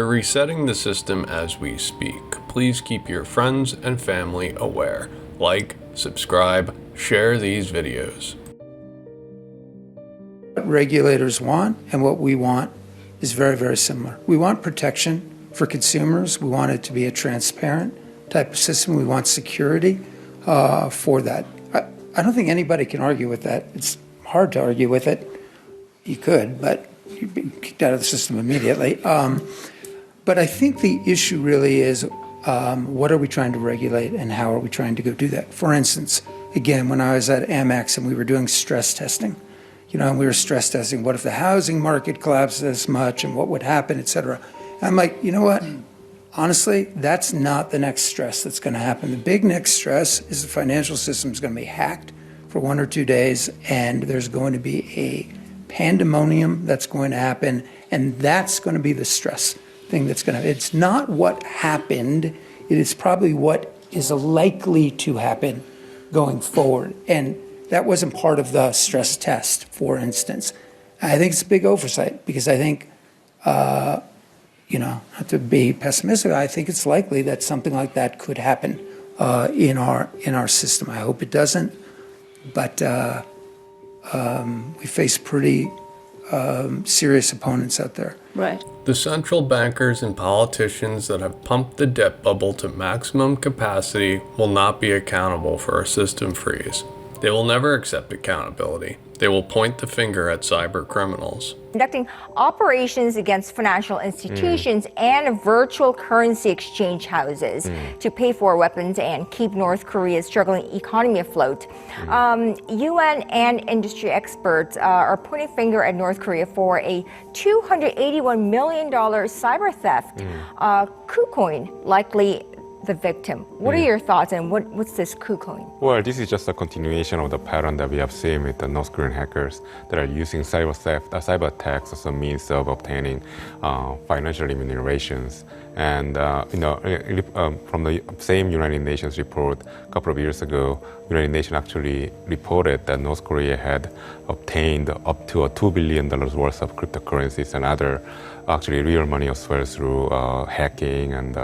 They're resetting the system as we speak. Please keep your friends and family aware. Like, subscribe, share these videos. What regulators want and what we want is very, very similar. We want protection for consumers. We want it to be a transparent type of system. We want security for that. I don't think anybody can argue with that. It's hard to argue with it. You could, but you'd be kicked out of the system immediately. But I think the issue really is what are we trying to regulate and how are we trying to go do that? For instance, again, when I was at Amex and we were doing stress testing, and we were stress testing, what if the housing market collapsed this much and what would happen, et cetera. And I'm like, you know what? Honestly, that's not the next stress that's going to happen. The big next stress is the financial system is going to be hacked for 1 or 2 days, and there's going to be a pandemonium that's going to happen, and that's going to be the stress thing that's going to. It's not what happened; it is probably what is likely to happen going forward, and that wasn't part of the stress test, for instance. I think it's a big oversight because I think. Not to be pessimistic, I think it's likely that something like that could happen in our system. I hope it doesn't, but we face pretty serious opponents out there. Right. The central bankers and politicians that have pumped the debt bubble to maximum capacity will not be accountable for a system freeze. They will never accept accountability. They will point the finger at cyber criminals. Conducting operations against financial institutions and virtual currency exchange houses to pay for weapons and keep North Korea's struggling economy afloat. UN and industry experts are pointing a finger at North Korea for a $281 million cyber theft. KuCoin likely the victim. What are your thoughts, and what's this KuCoin? Well, this is just a continuation of the pattern that we have seen with the North Korean hackers that are using cyber attacks as a means of obtaining financial remunerations. And from the same United Nations report a couple of years ago, United Nations actually reported that North Korea had obtained up to $2 billion worth of cryptocurrencies and other actually real money as well through hacking and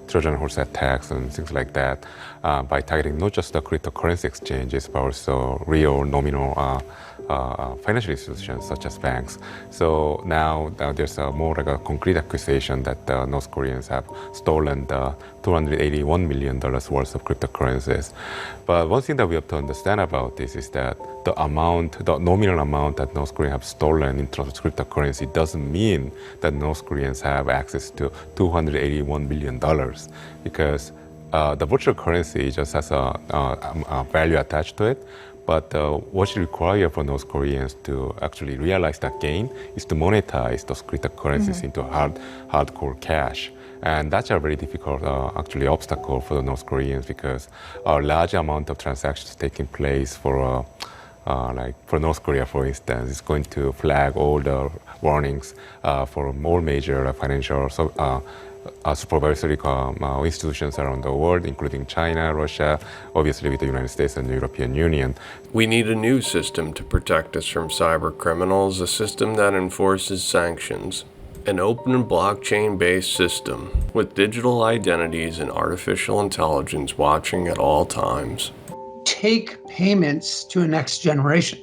Trojan horse attacks and things like that by targeting not just the cryptocurrency exchanges but also real nominal financial institutions such as banks. So now there's more like a concrete accusation that the North Koreans have stolen the $281 million worth of cryptocurrencies. But one thing that we have to understand about this is that the nominal amount that North Koreans have stolen in terms of cryptocurrency doesn't mean that North Koreans have access to $281 million because the virtual currency just has a value attached to it. But what's required for North Koreans to actually realize that gain is to monetize those cryptocurrencies into hardcore cash. And that's a very difficult obstacle for the North Koreans because a large amount of transactions taking place for North Korea, for instance, is going to flag all the warnings for more major financial supervisory institutions around the world, including China, Russia, obviously with the United States and the European Union. We need a new system to protect us from cyber criminals, a system that enforces sanctions. An open blockchain-based system with digital identities and artificial intelligence watching at all times. Take payments to a next generation.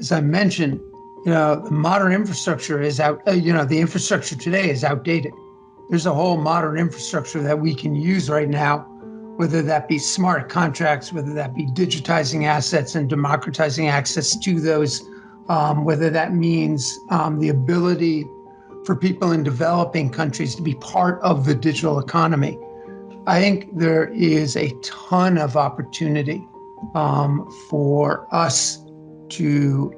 As I mentioned, the modern infrastructure is out. The infrastructure today is outdated. There's a whole modern infrastructure that we can use right now, whether that be smart contracts, whether that be digitizing assets and democratizing access to those, whether that means the ability for people in developing countries to be part of the digital economy. I think there is a ton of opportunity for us to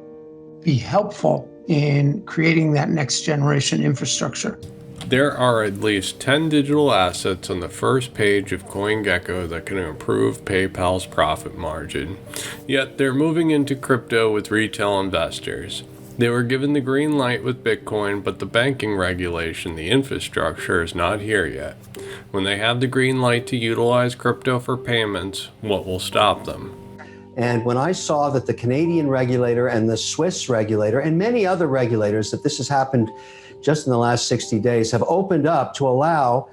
be helpful in creating that next generation infrastructure. There are at least 10 digital assets on the first page of CoinGecko that can improve PayPal's profit margin. Yet they're moving into crypto with retail investors. They were given the green light with Bitcoin, but the banking regulation, the infrastructure, is not here yet. When they have the green light to utilize crypto for payments, what will stop them? And when I saw that the Canadian regulator and the Swiss regulator and many other regulators, that this has happened just in the last 60 days, have opened up to allow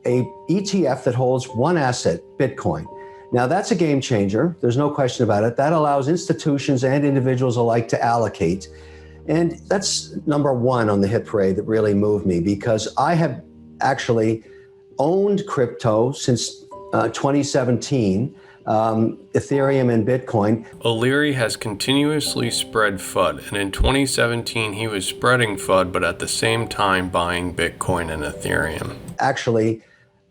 a ETF that holds one asset, Bitcoin. Now that's a game changer. There's no question about it. That allows institutions and individuals alike to allocate. And that's number one on the hit parade that really moved me, because I have actually owned crypto since 2017, Ethereum and Bitcoin. O'Leary has continuously spread FUD, and in 2017 he was spreading FUD, but at the same time buying Bitcoin and Ethereum. Actually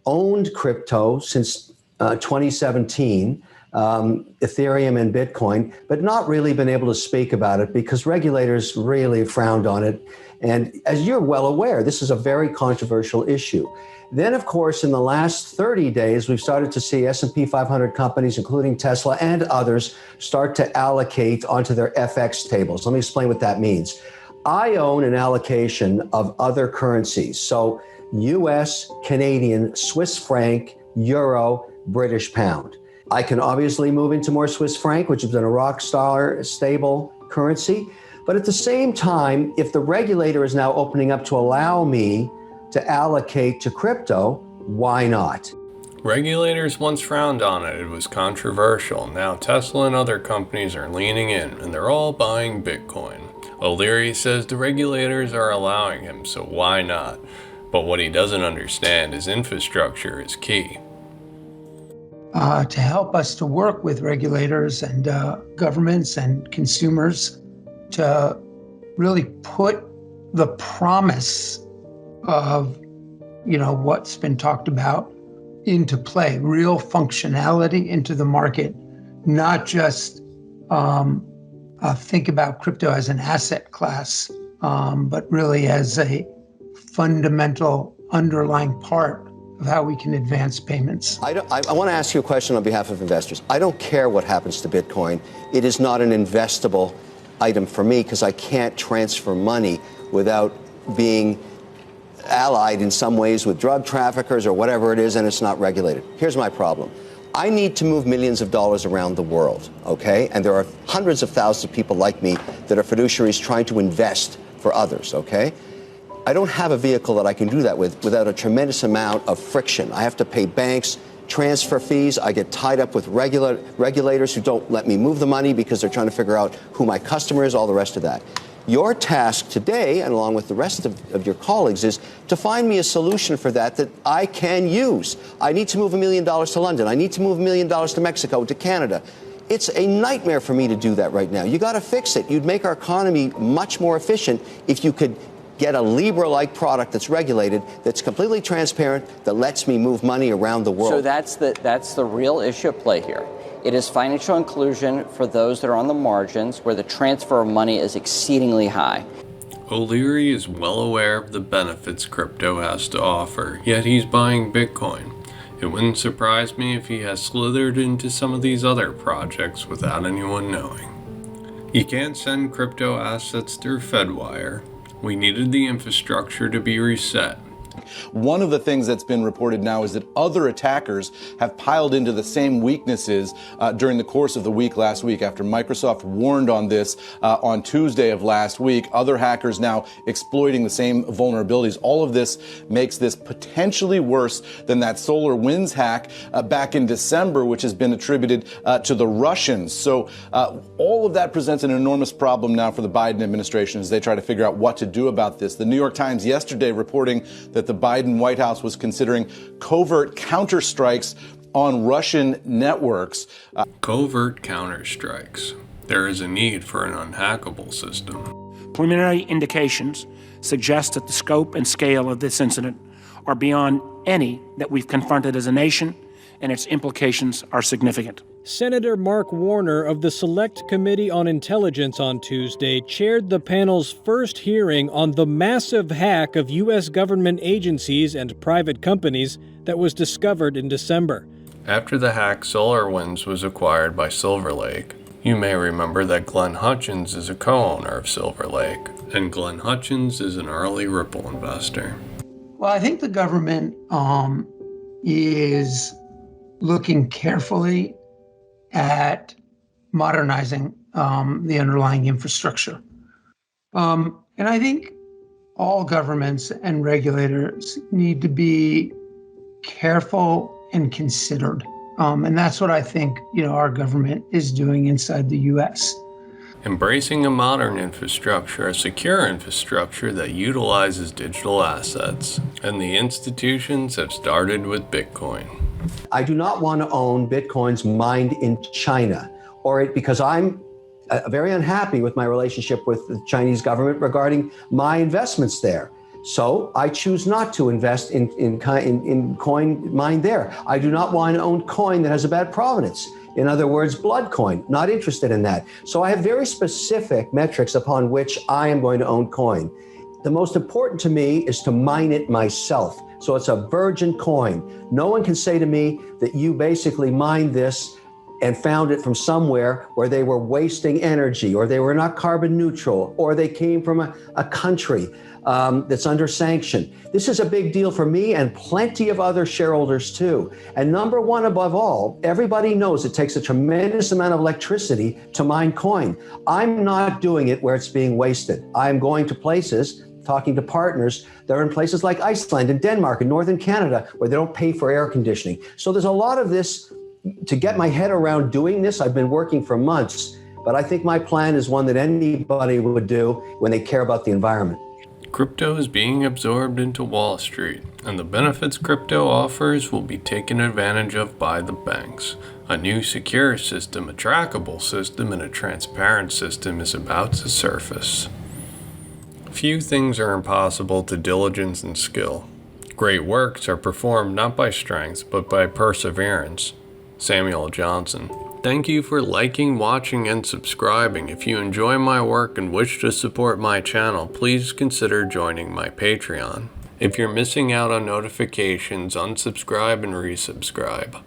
owned crypto since 2017, Ethereum and Bitcoin, but not really been able to speak about it because regulators really frowned on it. And as you're well aware, this is a very controversial issue. Then, of course, in the last 30 days, we've started to see S&P 500 companies, including Tesla and others, start to allocate onto their FX tables. Let me explain what that means. I own an allocation of other currencies. So US, Canadian, Swiss franc, euro, British pound. I can obviously move into more Swiss franc, which has been a rock star stable currency. But at the same time, if the regulator is now opening up to allow me to allocate to crypto, why not? Regulators once frowned on it. It was controversial. Now Tesla and other companies are leaning in, and they're all buying Bitcoin. O'Leary says the regulators are allowing him, so why not? But what he doesn't understand is infrastructure is key. To help us to work with regulators and governments and consumers to really put the promise of, what's been talked about into play, real functionality into the market, not just think about crypto as an asset class, but really as a fundamental underlying part of how we can advance payments. I want to ask you a question on behalf of investors. I don't care what happens to Bitcoin. It is not an investable item for me because I can't transfer money without being allied in some ways with drug traffickers or whatever it is, and it's not regulated. Here's my problem. I need to move millions of dollars around the world, okay? And there are hundreds of thousands of people like me that are fiduciaries trying to invest for others, okay? I don't have a vehicle that I can do that with without a tremendous amount of friction. I have to pay banks transfer fees. I get tied up with regulators who don't let me move the money because they're trying to figure out who my customer is, all the rest of that. Your task today, and along with the rest of your colleagues, is to find me a solution for that I can use. I need to move $1 million to London. I need to move $1 million to Mexico, to Canada. It's a nightmare for me to do that right now. You got to fix it. You'd make our economy much more efficient if you could get a Libra-like product that's regulated, that's completely transparent, that lets me move money around the world. So that's the real issue at play here. It is financial inclusion for those that are on the margins where the transfer of money is exceedingly high. O'Leary is well aware of the benefits crypto has to offer, yet he's buying Bitcoin. It wouldn't surprise me if he has slithered into some of these other projects without anyone knowing. You can't send crypto assets through Fedwire. We needed the infrastructure to be reset. One of the things that's been reported now is that other attackers have piled into the same weaknesses during the course of the week last week. After Microsoft warned on this on Tuesday of last week, other hackers now exploiting the same vulnerabilities. All of this makes this potentially worse than that SolarWinds hack back in December, which has been attributed to the Russians. So all of that presents an enormous problem now for the Biden administration as they try to figure out what to do about this. The New York Times yesterday reporting that the Biden White House was considering covert counter strikes on Russian networks. Covert counter strikes. There is a need for an unhackable system. Preliminary indications suggest that the scope and scale of this incident are beyond any that we've confronted as a nation, and its implications are significant. Senator Mark Warner of the Select Committee on Intelligence on Tuesday chaired the panel's first hearing on the massive hack of U.S. government agencies and private companies that was discovered in December. After the hack, SolarWinds was acquired by Silver Lake. You may remember that Glenn Hutchins is a co-owner of Silver Lake, and Glenn Hutchins is an early Ripple investor. Well, I think the government is looking carefully at modernizing the underlying infrastructure. And I think all governments and regulators need to be careful and considered. And that's what I think, our government is doing inside the U.S. Embracing a modern infrastructure, a secure infrastructure that utilizes digital assets. And the institutions have started with Bitcoin. I do not want to own Bitcoins mined in China, because I'm very unhappy with my relationship with the Chinese government regarding my investments there. So I choose not to invest in coin mined there. I do not want to own coin that has a bad provenance. In other words, blood coin, not interested in that. So I have very specific metrics upon which I am going to own coin. The most important to me is to mine it myself. So it's a virgin coin. No one can say to me that you basically mined this and found it from somewhere where they were wasting energy, or they were not carbon neutral, or they came from a country that's under sanction. This is a big deal for me and plenty of other shareholders too. And number one, above all, everybody knows it takes a tremendous amount of electricity to mine coin. I'm not doing it where it's being wasted. I'm going to places, talking to partners that are in places like Iceland and Denmark and Northern Canada, where they don't pay for air conditioning. So there's a lot of this. To get my head around doing this, I've been working for months, but I think my plan is one that anybody would do when they care about the environment. Crypto is being absorbed into Wall Street, and the benefits crypto offers will be taken advantage of by the banks. A new secure system, a trackable system, and a transparent system is about to surface. Few things are impossible to diligence and skill. Great works are performed not by strength, but by perseverance. Samuel Johnson. Thank you for liking, watching, and subscribing. If you enjoy my work and wish to support my channel, please consider joining my Patreon. If you're missing out on notifications, unsubscribe and resubscribe.